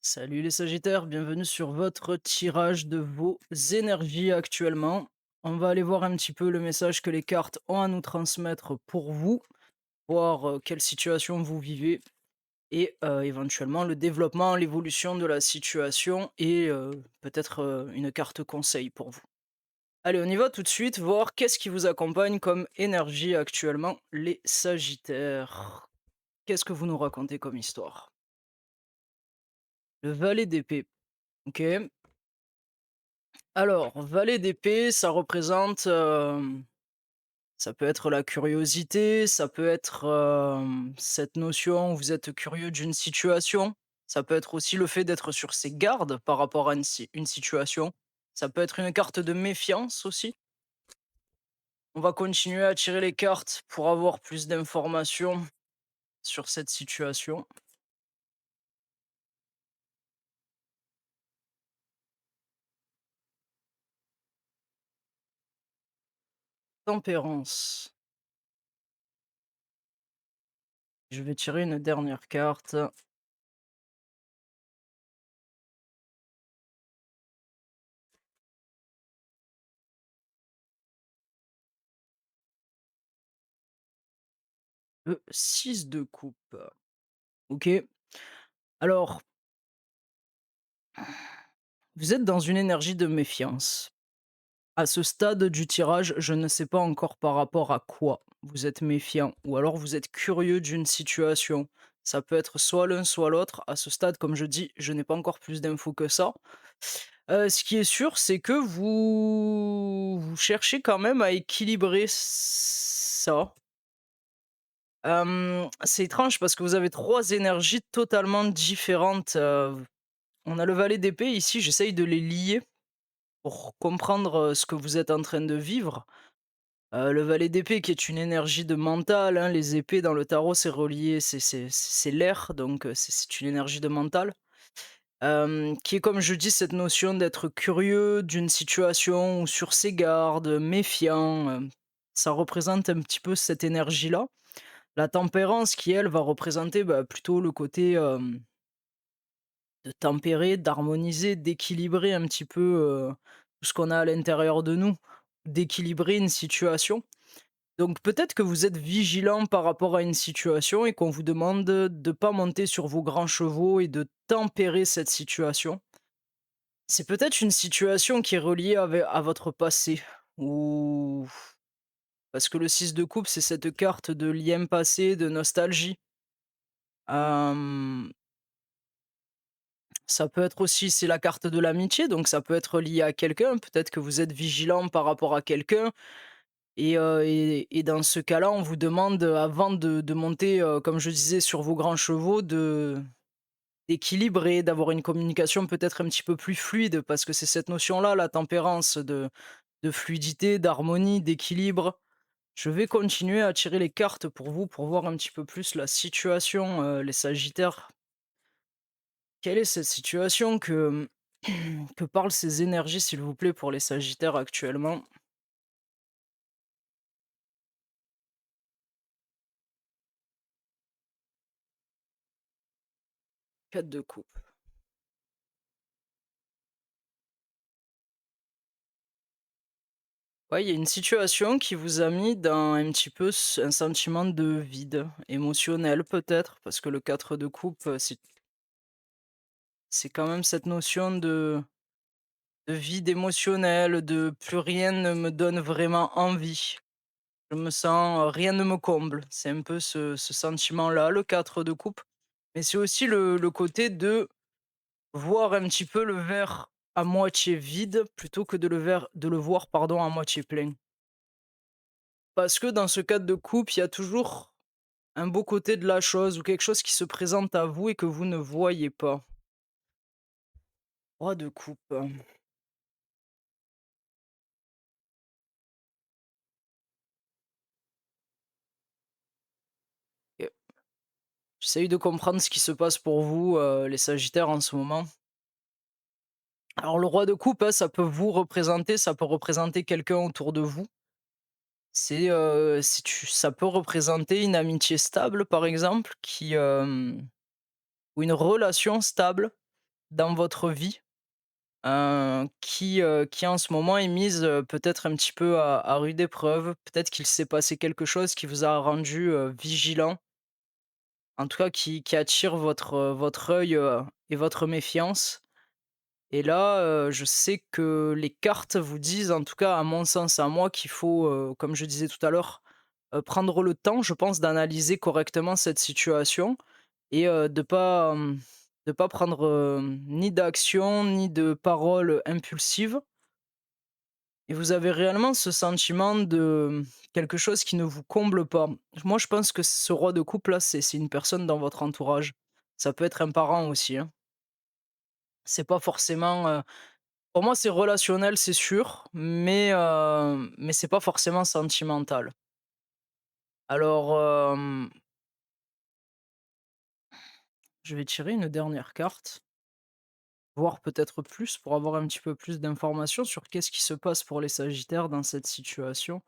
Salut les Sagittaires, bienvenue sur votre tirage de vos énergies actuellement. On va aller voir un petit peu le message que les cartes ont à nous transmettre pour vous, voir quelle situation vous vivez et éventuellement le développement, l'évolution de la situation et peut-être une carte conseil pour vous. Allez, on y va tout de suite, voir qu'est-ce qui vous accompagne comme énergie actuellement, les Sagittaires. Qu'est-ce que vous nous racontez comme histoire? Le valet d'épée, ok. Alors, valet d'épée, ça représente, ça peut être la curiosité, ça peut être, cette notion où vous êtes curieux d'une situation. Ça peut être aussi le fait d'être sur ses gardes par rapport à une situation. Ça peut être une carte de méfiance aussi. On va continuer à tirer les cartes pour avoir plus d'informations sur cette situation. Tempérance. Je vais tirer une dernière carte. 6 de coupe. OK. Alors, vous êtes dans une énergie de méfiance. À ce stade du tirage, je ne sais pas encore par rapport à quoi vous êtes méfiant ou alors vous êtes curieux d'une situation. Ça peut être soit l'un, soit l'autre. À ce stade, comme je dis, je n'ai pas encore plus d'infos que ça. Ce qui est sûr, c'est que vous cherchez quand même à équilibrer ça. C'est étrange parce que vous avez 3 énergies totalement différentes. On a le valet d'épée ici, j'essaye de les lier pour comprendre, ce que vous êtes en train de vivre. Le valet d'épée qui est une énergie de mental, hein, les épées dans le tarot, c'est relié, c'est l'air, donc c'est une énergie de mental. Qui est, comme je dis, cette notion d'être curieux d'une situation ou sur ses gardes, méfiant, ça représente un petit peu cette énergie-là. La tempérance qui, elle, va représenter, bah, plutôt le côté, de tempérer, d'harmoniser, d'équilibrer un petit peu, tout ce qu'on a à l'intérieur de nous, d'équilibrer une situation. Donc peut-être que vous êtes vigilant par rapport à une situation et qu'on vous demande de pas monter sur vos grands chevaux et de tempérer cette situation. C'est peut-être une situation qui est reliée à votre passé ou parce que le 6 de coupe, c'est cette carte de lien passé, de nostalgie. Hem, Ça peut être aussi c'est la carte de l'amitié, donc ça peut être lié à quelqu'un. Peut-être que vous êtes vigilant par rapport à quelqu'un et dans ce cas-là, on vous demande, avant de monter, comme je disais, sur vos grands chevaux, d'équilibrer, d'avoir une communication peut-être un petit peu plus fluide parce que c'est cette notion-là, la tempérance, de fluidité, d'harmonie, d'équilibre. Je vais continuer à tirer les cartes pour vous, pour voir un petit peu plus la situation, les sagittaires. Quelle est cette situation que parlent ces énergies, s'il vous plaît, pour les sagittaires actuellement? 4 de coupe. Ouais, il y a une situation qui vous a mis dans un petit peu un sentiment de vide émotionnel peut-être, parce que le 4 de coupe, c'est quand même cette notion de vide émotionnel, de plus rien ne me donne vraiment envie. Je me sens, rien ne me comble. C'est un peu ce sentiment-là, le 4 de coupe. Mais c'est aussi le côté de voir un petit peu le verre à moitié vide plutôt que de le voir, pardon, à moitié plein. Parce que dans ce cadre de couple, il y a toujours un beau côté de la chose ou quelque chose qui se présente à vous et que vous ne voyez pas. Roi de coupe. Et j'essaye de comprendre ce qui se passe pour vous, les sagittaires, en ce moment. Alors le roi de coupe, hein, ça peut vous représenter, ça peut représenter quelqu'un autour de vous. Ça peut représenter une amitié stable, par exemple, ou une relation stable. dans votre vie, qui en ce moment est mise, peut-être un petit peu à rude épreuve? Peut-être qu'il s'est passé quelque chose qui vous a rendu, vigilant, en tout cas qui attire votre œil, et votre méfiance. Et là, je sais que les cartes vous disent, en tout cas à mon sens à moi, qu'il faut, comme je disais tout à l'heure, prendre le temps, je pense, d'analyser correctement cette situation et de pas prendre, ni d'action, ni de paroles impulsives. Et vous avez réellement ce sentiment de, quelque chose qui ne vous comble pas. Moi, je pense que ce roi de coupe là, c'est une personne dans votre entourage. Ça peut être un parent aussi, hein. C'est pas forcément, pour moi, c'est relationnel, c'est sûr, mais c'est pas forcément sentimental. Alors, je vais tirer une dernière carte, voire peut-être plus pour avoir un petit peu plus d'informations sur qu'est-ce qui se passe pour les sagittaires dans cette situation.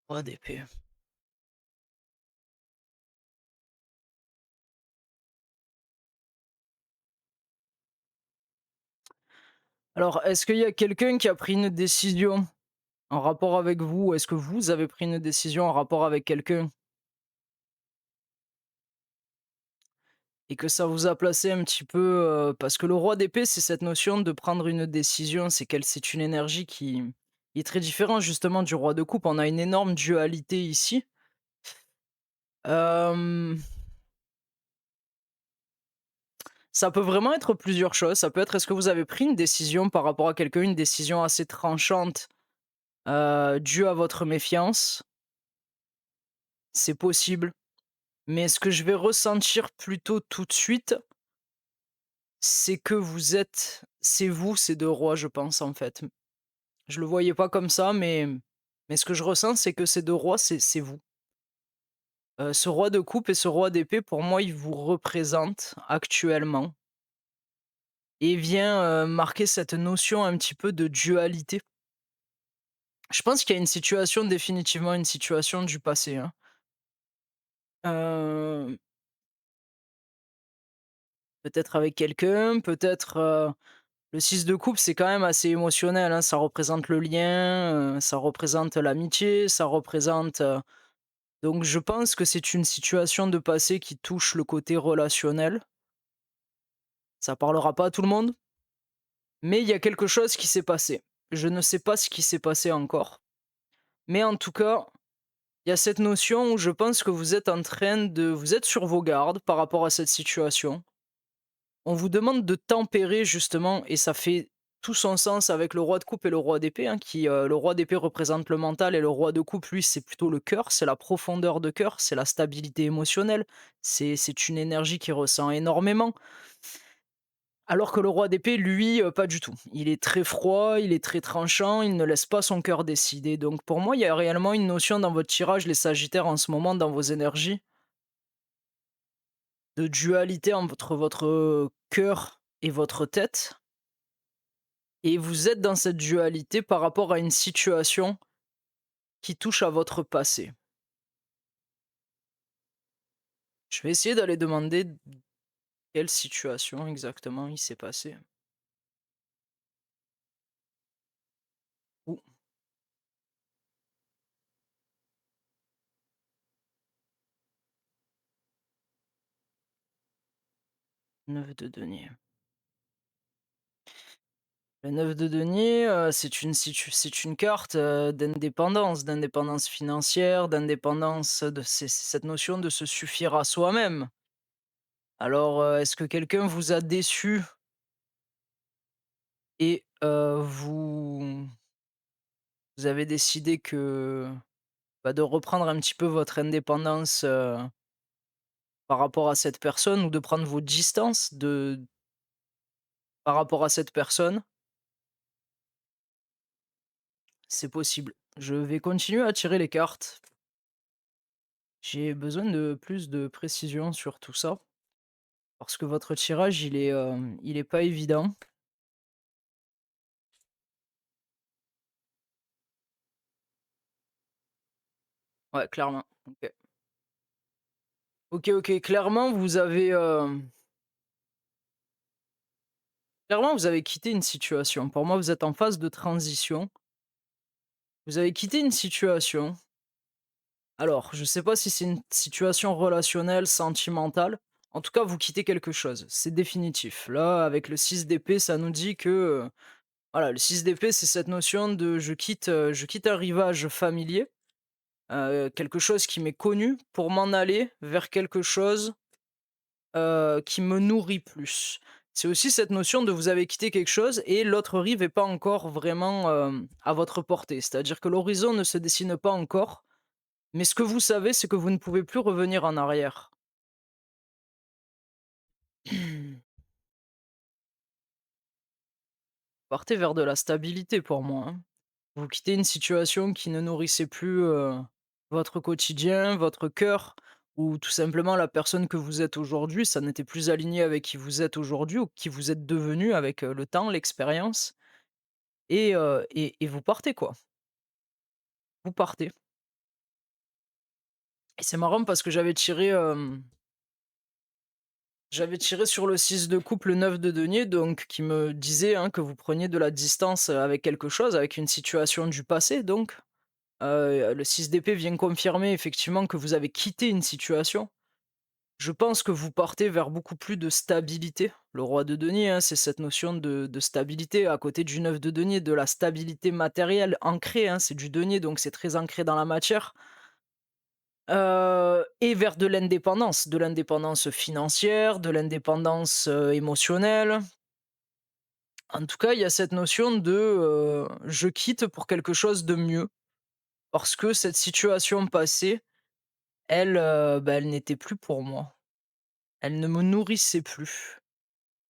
Roi d'épée. Alors, est-ce qu'il y a quelqu'un qui a pris une décision en rapport avec vous? Est-ce que vous avez pris une décision en rapport avec quelqu'un et que ça vous a placé un petit peu, parce que le roi d'épée, c'est cette notion de prendre une décision, c'est une énergie qui est très différente justement du roi de coupe. On a une énorme dualité ici. Hem, Ça peut vraiment être plusieurs choses. Ça peut être, est-ce que vous avez pris une décision par rapport à quelqu'un, une décision assez tranchante, due à votre méfiance? C'est possible. Mais ce que je vais ressentir plutôt tout de suite, c'est que c'est vous ces 2 rois, je pense, en fait. Je le voyais pas comme ça, mais ce que je ressens, c'est que ces 2 rois, c'est vous. Ce roi de coupe et ce roi d'épée, pour moi, ils vous représentent actuellement et vient, marquer cette notion un petit peu de dualité. Je pense qu'il y a une situation, définitivement une situation du passé, hein. Heu, Peut-être avec quelqu'un, peut-être, le 6 de coupe, c'est quand même assez émotionnel, hein. Ça représente le lien, ça représente l'amitié, ça représente, donc je pense que c'est une situation de passé qui touche le côté relationnel. Ça parlera pas à tout le monde, mais il y a quelque chose qui s'est passé. Je ne sais pas ce qui s'est passé encore, mais en tout cas, il y a cette notion où je pense que vous êtes sur vos gardes par rapport à cette situation. On vous demande de tempérer justement et ça fait tout son sens avec le roi de coupe et le roi d'épée, hein, le roi d'épée représente le mental et le roi de coupe, lui, c'est plutôt le cœur, c'est la profondeur de cœur, c'est la stabilité émotionnelle, c'est une énergie qu'il ressent énormément. Alors que le roi d'épée, lui, pas du tout. Il est très froid, il est très tranchant, il ne laisse pas son cœur décider. Donc pour moi, il y a réellement une notion dans votre tirage, les sagittaires, en ce moment, dans vos énergies, de dualité entre votre cœur et votre tête. Et vous êtes dans cette dualité par rapport à une situation qui touche à votre passé. Je vais essayer d'aller demander quelle situation exactement il s'est passé. Ou 9 de denier. Le 9 de denier, c'est une carte, d'indépendance financière, d'indépendance de c'est cette notion de se suffire à soi-même. Alors, est-ce que quelqu'un vous a déçu et vous avez décidé que, bah, de reprendre un petit peu votre indépendance, par rapport à cette personne ou de prendre vos distances par rapport à cette personne? C'est possible. Je vais continuer à tirer les cartes. J'ai besoin de plus de précision sur tout ça, parce que votre tirage, il est pas évident. Ouais, clairement. OK. OK, OK. Clairement, vous avez quitté une situation. Pour moi, vous êtes en phase de transition. Vous avez quitté une situation. Alors, je sais pas si c'est une situation relationnelle, sentimentale. En tout cas, vous quittez quelque chose. C'est définitif. Là, avec le 6 d'épée, ça nous dit que, voilà, le 6 d'épée, c'est cette notion de je quitte un rivage familier, quelque chose qui m'est connu pour m'en aller vers quelque chose qui me nourrit plus. C'est aussi cette notion de vous avez quitté quelque chose et l'autre rive est pas encore vraiment, à votre portée. C'est-à-dire que l'horizon ne se dessine pas encore, mais ce que vous savez, c'est que vous ne pouvez plus revenir en arrière. Partez vers de la stabilité pour moi, hein. Vous quittez une situation qui ne nourrissait plus, votre quotidien, votre cœur ou tout simplement la personne que vous êtes aujourd'hui, ça n'était plus aligné avec qui vous êtes aujourd'hui ou qui vous êtes devenu avec, le temps, l'expérience. Et vous partez quoi. Vous partez et c'est marrant parce que j'avais tiré sur le 6 de coupe, le 9 de denier donc qui me disait, hein, que vous preniez de la distance, avec quelque chose, avec une situation du passé donc. Le 6 d'épée vient confirmer effectivement que vous avez quitté une situation. Je pense que vous partez vers beaucoup plus de stabilité. Le roi de denier, hein, c'est cette notion de stabilité à côté du 9 de denier, de la stabilité matérielle ancrée, hein, c'est du denier donc c'est très ancré dans la matière. Et vers de l'indépendance financière, de l'indépendance, émotionnelle. En tout cas, il y a cette notion de, je quitte pour quelque chose de mieux. Parce que cette situation passée, elle, elle n'était plus pour moi. Elle ne me nourrissait plus.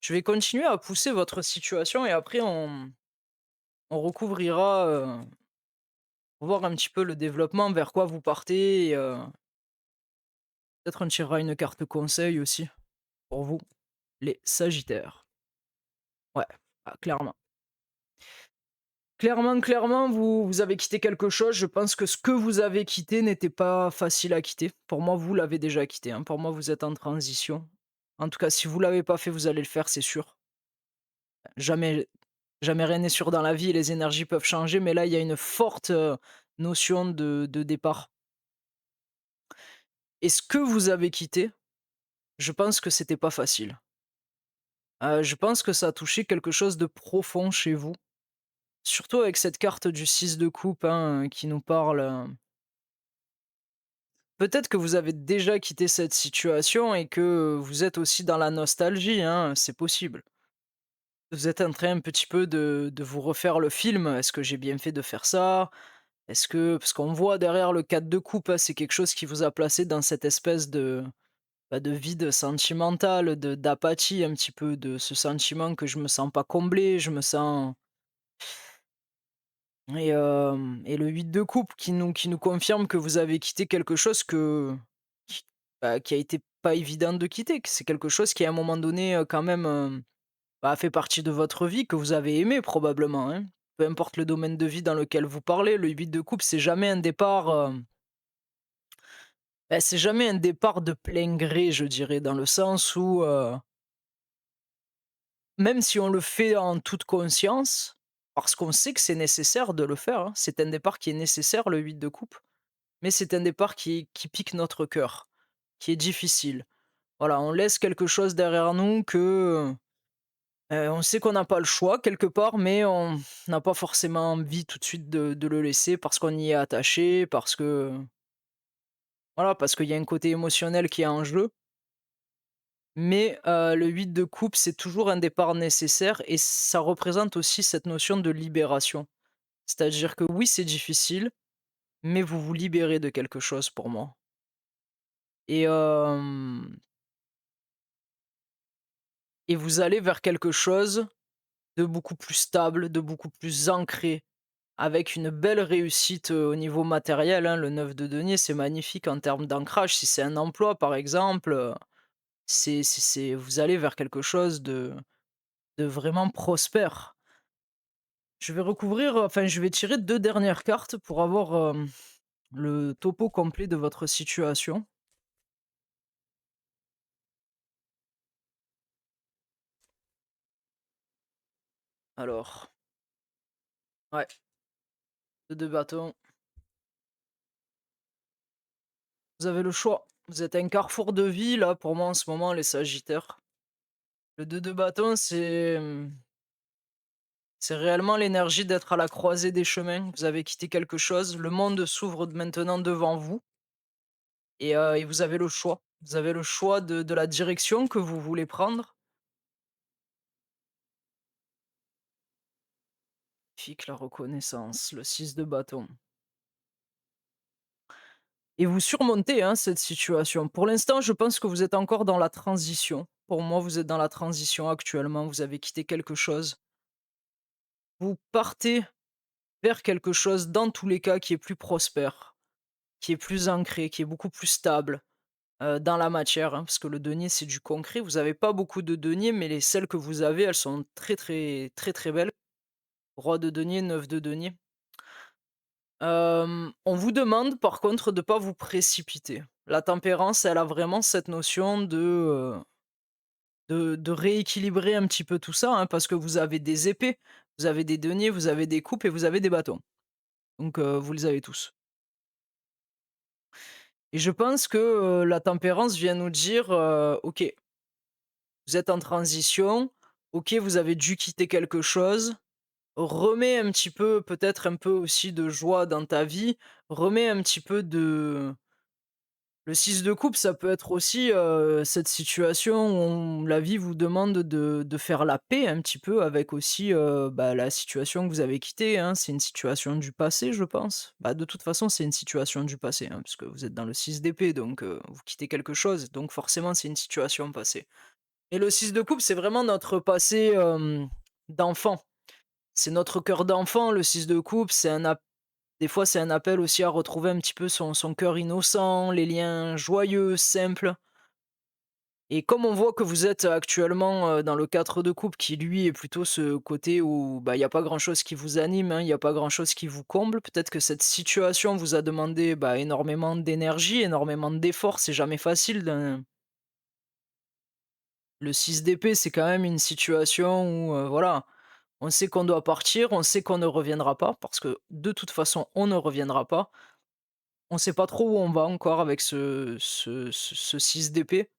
Je vais continuer à pousser votre situation et après on recouvrira, voir un petit peu le développement, vers quoi vous partez et peut-être on tirera une carte conseil aussi pour vous, les sagittaires. Ouais, ah clairement. Clairement, clairement, vous avez quitté quelque chose. Je pense que ce que vous avez quitté n'était pas facile à quitter. Pour moi, vous l'avez déjà quitté, hein. Pour moi, vous êtes en transition. En tout cas, si vous l'avez pas fait, vous allez le faire, c'est sûr. Jamais jamais rien n'est sûr dans la vie et les énergies peuvent changer, mais là, il y a une forte, notion de départ et ce que vous avez quitté, je pense que c'était pas facile. Je pense que ça a touché quelque chose de profond chez vous, surtout avec cette carte du 6 de coupe, hein, qui nous parle, peut-être que vous avez déjà quitté cette situation et que vous êtes aussi dans la nostalgie, hein, c'est possible. Vous êtes en train un petit peu de vous refaire le film. Est-ce que j'ai bien fait de faire ça? Est-ce que parce qu'on voit derrière le 4 de coupe, hein, c'est quelque chose qui vous a placé dans cette espèce de, de vide sentimental, de d'apathie un petit peu, de ce sentiment que je me sens pas comblé, je me sens et le 8 de coupe qui nous confirme que vous avez quitté quelque chose qui qui a été pas évident de quitter, que c'est quelque chose qui à un moment donné, quand même, fait partie de votre vie, que vous avez aimé probablement, hein. Peu importe le domaine de vie dans lequel vous parlez, le 8 de coupe, c'est jamais un départ, c'est jamais un départ de plein gré, je dirais, dans le sens où, même si on le fait en toute conscience, parce qu'on sait que c'est nécessaire de le faire, hein, c'est un départ qui est nécessaire, le 8 de coupe. Mais c'est un départ qui pique notre cœur, qui est difficile. Voilà, on laisse quelque chose derrière nous que, on sait qu'on n'a pas le choix quelque part, mais on n'a pas forcément envie tout de suite de le laisser parce qu'on y est attaché, parce que voilà, parce qu'il y a un côté émotionnel qui est en jeu. Mais, le 8 de coupe, c'est toujours un départ nécessaire et ça représente aussi cette notion de libération. C'est-à-dire que oui, c'est difficile, mais vous vous libérez de quelque chose pour moi et et vous allez vers quelque chose de beaucoup plus stable, de beaucoup plus ancré, avec une belle réussite, au niveau matériel, hein. Le 9 de denier, c'est magnifique en termes d'ancrage. Si c'est un emploi, par exemple, c'est vous allez vers quelque chose de vraiment prospère. Je vais recouvrir, enfin, je vais tirer 2 dernières cartes pour avoir, le topo complet de votre situation. Alors, ouais, le 2 bâtons, vous avez le choix. Vous êtes à un carrefour de vie, là, pour moi, en ce moment, les sagittaires. Le 2 de bâton, c'est réellement l'énergie d'être à la croisée des chemins. Vous avez quitté quelque chose, le monde s'ouvre maintenant devant vous et vous avez le choix. Vous avez le choix de la direction que vous voulez prendre. Fique la reconnaissance, le 6 de bâton. Et vous surmontez, hein, cette situation. Pour l'instant, je pense que vous êtes encore dans la transition. Pour moi, vous êtes dans la transition actuellement, vous avez quitté quelque chose. Vous partez vers quelque chose, dans tous les cas, qui est plus prospère, qui est plus ancré, qui est beaucoup plus stable, dans la matière, hein, parce que le denier, c'est du concret. Vous avez pas beaucoup de deniers, mais les celles que vous avez, elles sont très, très, très, très belles. Roi de denier, 9 de denier. On vous demande par contre de pas vous précipiter. La tempérance, elle a vraiment cette notion de rééquilibrer un petit peu tout ça, hein, parce que vous avez des épées, vous avez des deniers, vous avez des coupes et vous avez des bâtons. Donc vous les avez tous. Et je pense que, la tempérance vient nous dire, «OK, vous êtes en transition, OK, vous avez dû quitter quelque chose, remets un petit peu peut-être un peu aussi de joie dans ta vie, remets un petit peu de». Le 6 de coupe, ça peut être aussi, cette situation où la vie vous demande de faire la paix un petit peu avec aussi, bah, la situation que vous avez quittée, hein. C'est une situation du passé, je pense. Bah, de toute façon, c'est une situation du passé, hein, puisque vous êtes dans le 6 d'épée, donc vous quittez quelque chose, donc forcément, c'est une situation passée. Et le 6 de coupe, c'est vraiment notre passé, d'enfant. C'est notre cœur d'enfant, le 6 de coupe, c'est un des fois, c'est un appel aussi à retrouver un petit peu son cœur innocent, les liens joyeux, simples. Et comme on voit que vous êtes actuellement, dans le 4 de coupe qui lui est plutôt ce côté où, bah, il y a pas grand chose qui vous anime, hein, il y a pas grand chose qui vous comble. Peut-être que cette situation vous a demandé, bah, énormément d'énergie, énormément d'efforts, c'est jamais facile le 6 d'épée, c'est quand même une situation où, voilà, on sait qu'on doit partir, on sait qu'on ne reviendra pas parce que de toute façon, on ne reviendra pas. On sait pas trop où on va encore avec ce 6 d'épée,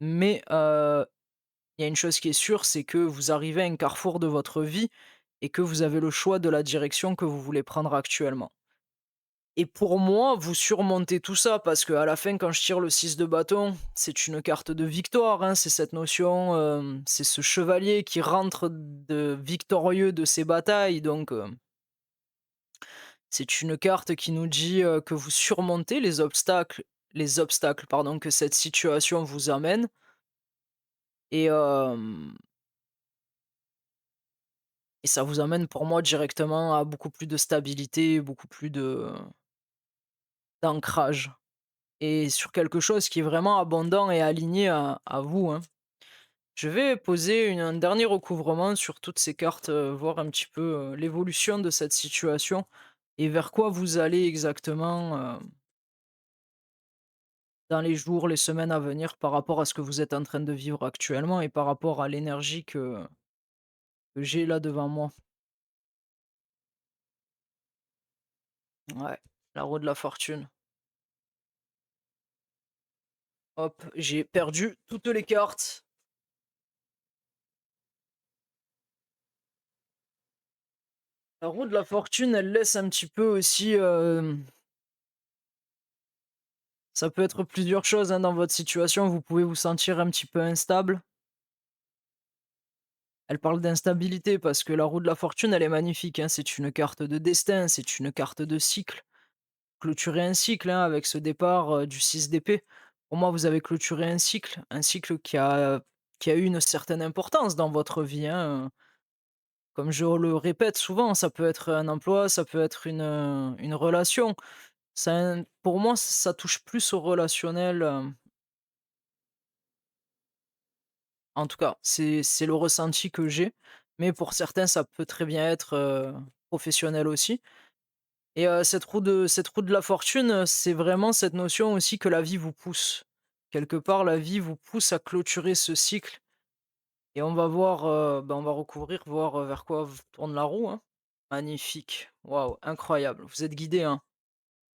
mais il y a une chose qui est sûre, c'est que vous arrivez à un carrefour de votre vie et que vous avez le choix de la direction que vous voulez prendre actuellement. Et pour moi, vous surmontez tout ça parce que à la fin, quand je tire le 6 de bâton, c'est une carte de victoire, hein. C'est cette notion, c'est ce chevalier qui rentre de victorieux de ses batailles, donc c'est une carte qui nous dit, que vous surmontez les obstacles, pardon, que cette situation vous amène et hem et ça vous amène pour moi directement à beaucoup plus de stabilité, beaucoup plus d'ancrage et sur quelque chose qui est vraiment abondant et aligné à vous, hein. Je vais poser un dernier recouvrement sur toutes ces cartes, voir un petit peu, l'évolution de cette situation et vers quoi vous allez exactement, dans les jours, les semaines à venir par rapport à ce que vous êtes en train de vivre actuellement et par rapport à l'énergie que j'ai là devant moi. Ouais, la roue de la fortune. Hop, j'ai perdu toutes les cartes. La roue de la fortune, elle laisse un petit peu aussi, ça peut être plusieurs choses, hein, dans votre situation. Vous pouvez vous sentir un petit peu instable. Elle parle d'instabilité parce que la roue de la fortune, elle est magnifique, hein. C'est une carte de destin, c'est une carte de cycle. Clôturer un cycle, hein, avec ce départ, du 6 d'épée. Pour moi, vous avez clôturé un cycle qui a eu une certaine importance dans votre vie, hein, comme je le répète souvent, ça peut être un emploi, ça peut être une relation. Ça pour moi, ça touche plus au relationnel, en tout cas, c'est le ressenti que j'ai, mais pour certains, ça peut très bien être, professionnel aussi. et cette roue de la fortune, c'est vraiment cette notion aussi que la vie vous pousse. Quelque part, la vie vous pousse à clôturer ce cycle et on va voir, on va recouvrir, voir, vers quoi v tourne la roue, hein. Magnifique, waouh, incroyable. Vous êtes guidés, hein.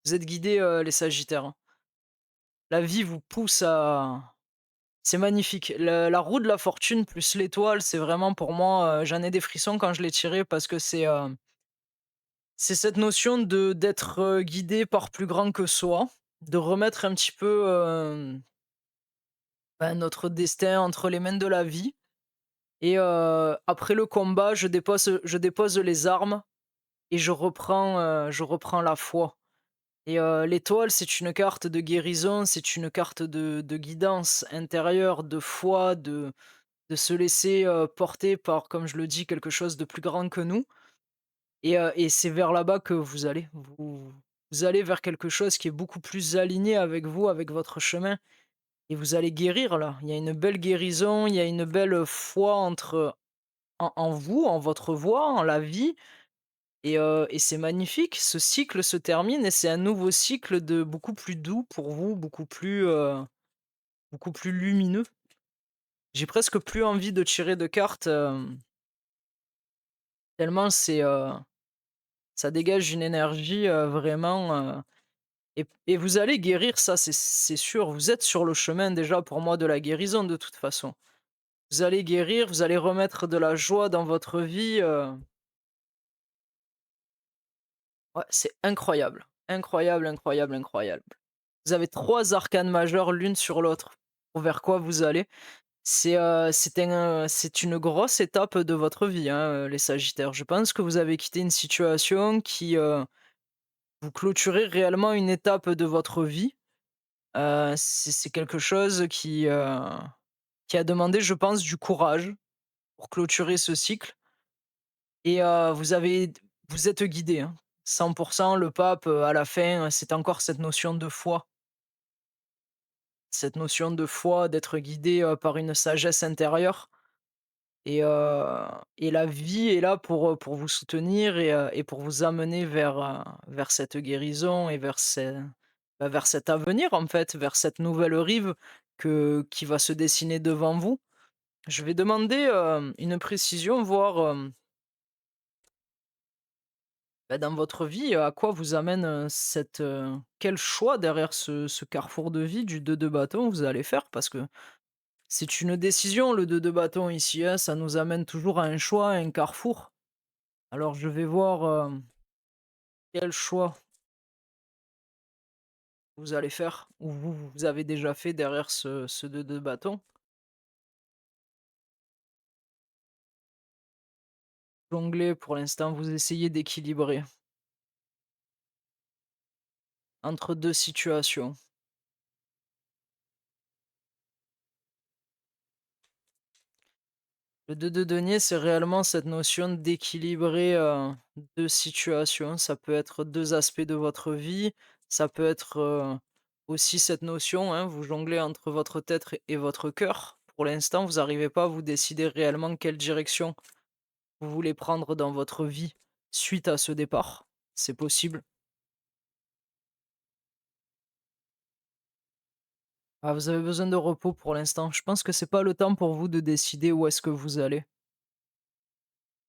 Vous êtes guidés, les sagittaires, hein. La vie vous pousse à c'est magnifique. La roue de la fortune plus l'étoile, c'est vraiment pour moi, j'en ai des frissons quand je l'ai tiré parce que c'est cette notion de d'être, guidé par plus grand que soi, de remettre un petit peu, notre destin entre les mains de la vie et après le combat, je dépose les armes et je reprends la foi et l'étoile, c'est une carte de guérison, c'est une carte de guidance intérieure, de foi, de se laisser, porter par, comme je le dis, quelque chose de plus grand que nous et c'est vers là-bas que vous allez. Vous allez vers quelque chose qui est beaucoup plus aligné avec vous, avec votre chemin et vous allez guérir là. Il y a une belle guérison, il y a une belle, foi en vous, en votre voix, en la vie et c'est magnifique. Ce cycle se termine et c'est un nouveau cycle de beaucoup plus doux pour vous, beaucoup plus lumineux. J'ai presque plus envie de tirer de cartes, tellement ça dégage une énergie, vraiment, et vous allez guérir, ça c'est sûr. Vous êtes sur le chemin déjà pour moi de la guérison de toute façon. Vous allez guérir, vous allez remettre de la joie dans votre vie, ouais, c'est incroyable. Incroyable, incroyable, incroyable. Vous avez 3 arcanes majeures l'une sur l'autre pour vers quoi vous allez. C'est une grosse étape de votre vie, hein, les sagittaires. Je pense que vous avez quitté une situation qui, vous clôturez réellement une étape de votre vie. C'est quelque chose qui a demandé, je pense, du courage pour clôturer ce cycle et vous êtes guidés, hein. 100 le pape, à la fin, c'est encore cette notion de foi, d'être guidé, par une sagesse intérieure et la vie est là pour vous soutenir et pour vous amener vers cette guérison et vers cet avenir, en fait, vers cette nouvelle rive qui va se dessiner devant vous. Je vais demander, une précision, voir, dans votre vie, à quoi vous amène, quel choix derrière ce carrefour de vie du 2 de bâton vous allez faire? Parce que c'est une décision le 2 de bâton ici, hein, ça nous amène toujours à un choix, à un carrefour. Alors je vais voir, quel choix vous allez faire ou vous avez déjà fait derrière ce 2 de bâton. Jongler pour l'instant, vous essayez d'équilibrer entre 2 situations. Le 2 de denier, c'est réellement cette notion d'équilibrer, 2 situations. Ça peut être 2 aspects de votre vie, ça peut être, aussi cette notion, hein, vous jonglez entre votre tête et votre cœur. Pour l'instant, vous n'arrivez pas à vous décider réellement quelle direction vous voulez prendre dans votre vie suite à ce départ. C'est possible. Ah, vous avez besoin de repos pour l'instant. Je pense que c'est pas le temps pour vous de décider où est-ce que vous allez.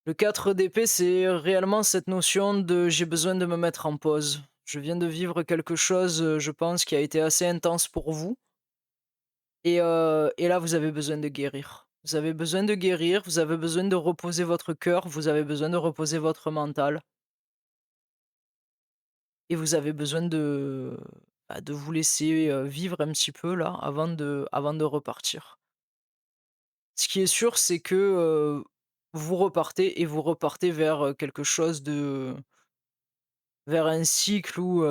Le 4 d'épée, c'est réellement cette notion de j'ai besoin de me mettre en pause. Je viens de vivre quelque chose, je pense, qui a été assez intense pour vous. Et là, vous avez besoin de guérir. Vous avez besoin de guérir, vous avez besoin de reposer votre cœur, vous avez besoin de reposer votre mental. Et vous avez besoin de vous laisser vivre un petit peu là, avant de repartir. Ce qui est sûr, c'est que vous repartez et vous repartez vers quelque chose vers un cycle où,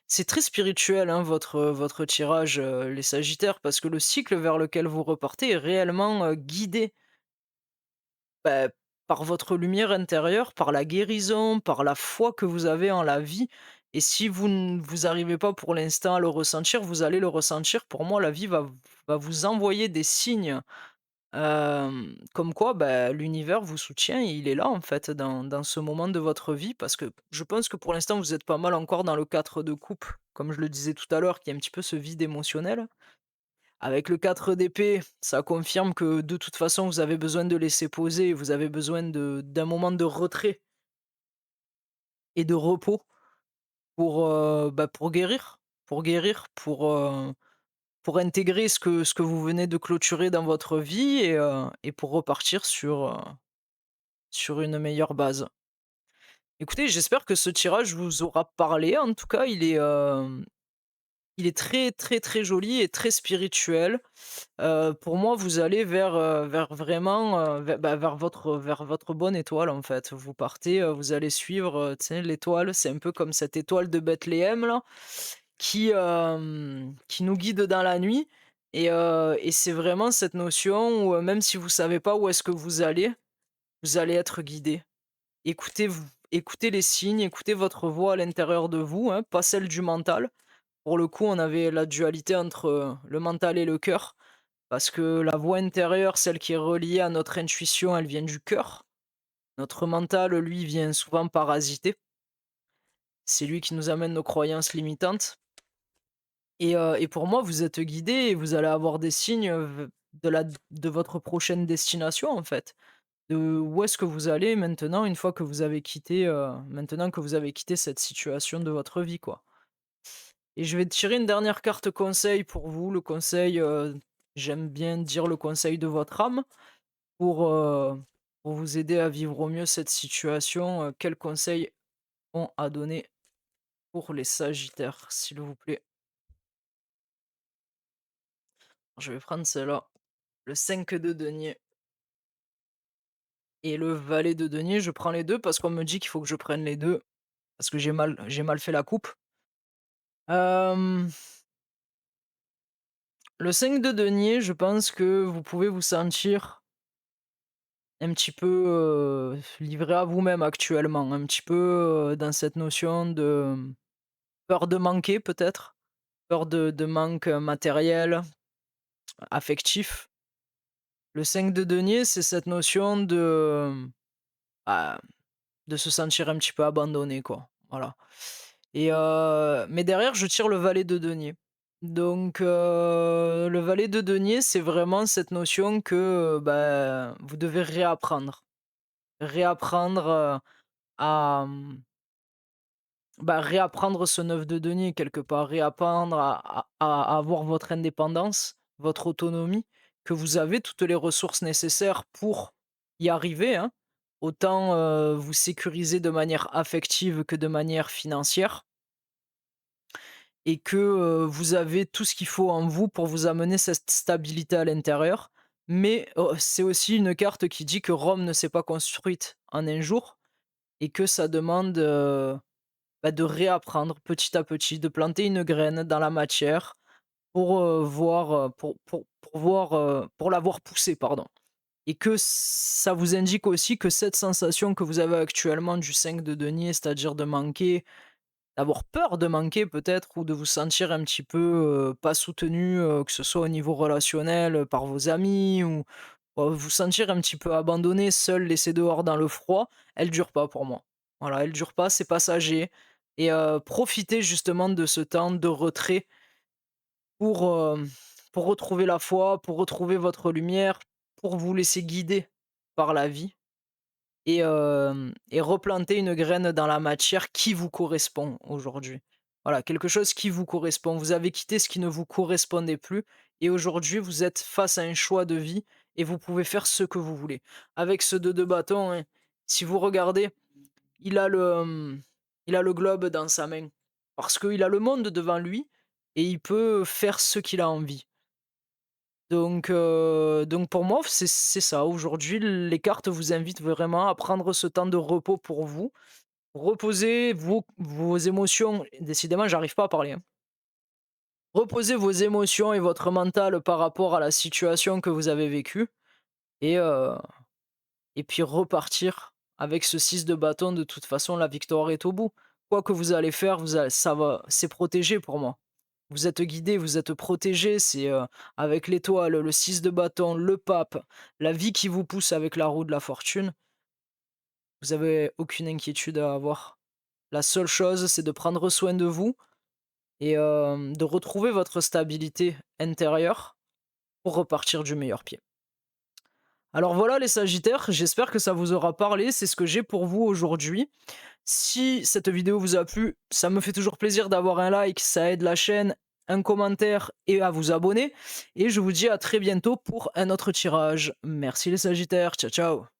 c'est très spirituel, hein, votre tirage, les sagittaires, parce que le cycle vers lequel vous repartez est réellement, guidé, bah, par votre lumière intérieure, par la guérison, par la foi que vous avez en la vie et si vous arrivez pas pour l'instant à le ressentir, vous allez le ressentir. Pour moi, la vie va vous envoyer des signes Comme quoi, bah, l'univers vous soutient et il est là, en fait, dans ce moment de votre vie parce que je pense que pour l'instant, vous êtes pas mal encore dans le cadre de couple, comme je le disais tout à l'heure, qui a un petit peu ce vide émotionnel. Avec le 4 d'épée, ça confirme que de toute façon, vous avez besoin de laisser poser, vous avez besoin d'un moment de retrait et de repos pour guérir, pour intégrer ce que vous venez de clôturer dans votre vie et pour repartir sur une meilleure base. Écoutez, j'espère que ce tirage vous aura parlé. En tout cas, il est très, très, très joli et très spirituel. Pour moi, vous allez vers vraiment, vers votre bonne étoile, en fait. Vous partez, vous allez suivre, tu sais, l'étoile, c'est un peu comme cette étoile de Bethléem là, qui nous guide dans la nuit et c'est vraiment cette notion où, même si vous savez pas où est-ce que vous allez être guidé. Écoutez les signes, écoutez votre voix à l'intérieur de vous, hein, pas celle du mental. Pour le coup, on avait la dualité entre, le mental et le cœur. Parce que la voix intérieure, celle qui est reliée à notre intuition, elle vient du cœur. Notre mental, lui, vient souvent parasiter. C'est lui qui nous amène nos croyances limitantes. Et pour moi, vous êtes guidé et vous allez avoir des signes de votre prochaine destination, en fait. De où est-ce que vous allez maintenant, une fois que vous avez quitté, maintenant que vous avez quitté cette situation de votre vie, quoi. Et je vais tirer une dernière carte conseil pour vous. Le conseil, j'aime bien dire le conseil de votre âme. Pour, heu, pour vous aider à vivre au mieux cette situation, quels conseils ont à donner pour les sagittaires, s'il vous plaît? Je vais prendre celle-là, le 5 de denier et le valet de denier. Je prends les 2 parce qu'on me dit qu'il faut que je prenne les 2 parce que j'ai mal fait la coupe. Hem, le 5 de denier, je pense que vous pouvez vous sentir un petit peu, livré à vous-même actuellement, un petit peu, dans cette notion de, peur de manquer peut-être? Peur de manque, matériel, affectif. Le 5 de denier, c'est cette notion bah, de se sentir un petit peu abandonné, quoi. Voilà. Mais derrière, je tire le valet de denier. Donc, le valet de denier, c'est vraiment cette notion que, bah, vous devez réapprendre. Réapprendre, à, réapprendre ce 9 de denier quelque part, réapprendre à avoir votre indépendance, votre autonomie, que vous avez toutes les ressources nécessaires pour y arriver, hein. Autant, vous sécuriser de manière affective que de manière financière et que, vous avez tout ce qu'il faut en vous pour vous amener cette stabilité à l'intérieur. Mais, c'est aussi une carte qui dit que Rome ne s'est pas construite en un jour et que ça demande, de réapprendre petit à petit, de planter une graine dans la matière pour, voir, pour la voir pousser, pardon. Et que ça vous indique aussi que cette sensation que vous avez actuellement du 5 de denier, c'est-à-dire de manquer, d'avoir peur de manquer peut-être ou de vous sentir un petit peu, pas soutenu, que ce soit au niveau relationnel, par vos amis ou vous sentir un petit peu abandonné, seul, laissé dehors dans le froid, elle dure pas pour moi. Voilà, elle dure pas, c'est passager profitez justement de ce temps de retrait pour, pour retrouver la foi, pour retrouver votre lumière, pour vous laisser guider par la vie et replanter une graine dans la matière qui vous correspond aujourd'hui. Voilà, quelque chose qui vous correspond. Vous avez quitté ce qui ne vous correspondait plus et aujourd'hui, vous êtes face à un choix de vie et vous pouvez faire ce que vous voulez. Avec ce 2 de bâton, hein, si vous regardez, il a il a le globe dans sa main parce qu'il a le monde devant lui et il peut faire ce qu'il a envie. Donc pour moi, c'est ça. Aujourd'hui, les cartes vous invitent vraiment à prendre ce temps de repos pour vous, reposer vos émotions. Décidément, j'arrive pas à parler, hein. Reposez vos émotions et votre mental par rapport à la situation que vous avez vécue et heu et puis repartir avec ce 6 de bâton. De toute façon, la victoire est au bout. Quoi que vous allez faire, vous allez ça va c'est protégé pour moi. Vous êtes guidé, vous êtes protégé, c'est, avec l'étoile, le 6 de bâton, le pape, la vie qui vous pousse avec la roue de la fortune. Vous avez aucune inquiétude à avoir. La seule chose, c'est de prendre soin de vous et de retrouver votre stabilité intérieure pour repartir du meilleur pied. Alors voilà les sagittaires, j'espère que ça vous aura parlé, c'est ce que j'ai pour vous aujourd'hui. Si cette vidéo vous a plu, ça me fait toujours plaisir d'avoir un like, ça aide la chaîne, un commentaire et à vous abonner. Et je vous dis à très bientôt pour un autre tirage. Merci les sagittaires, ciao ciao.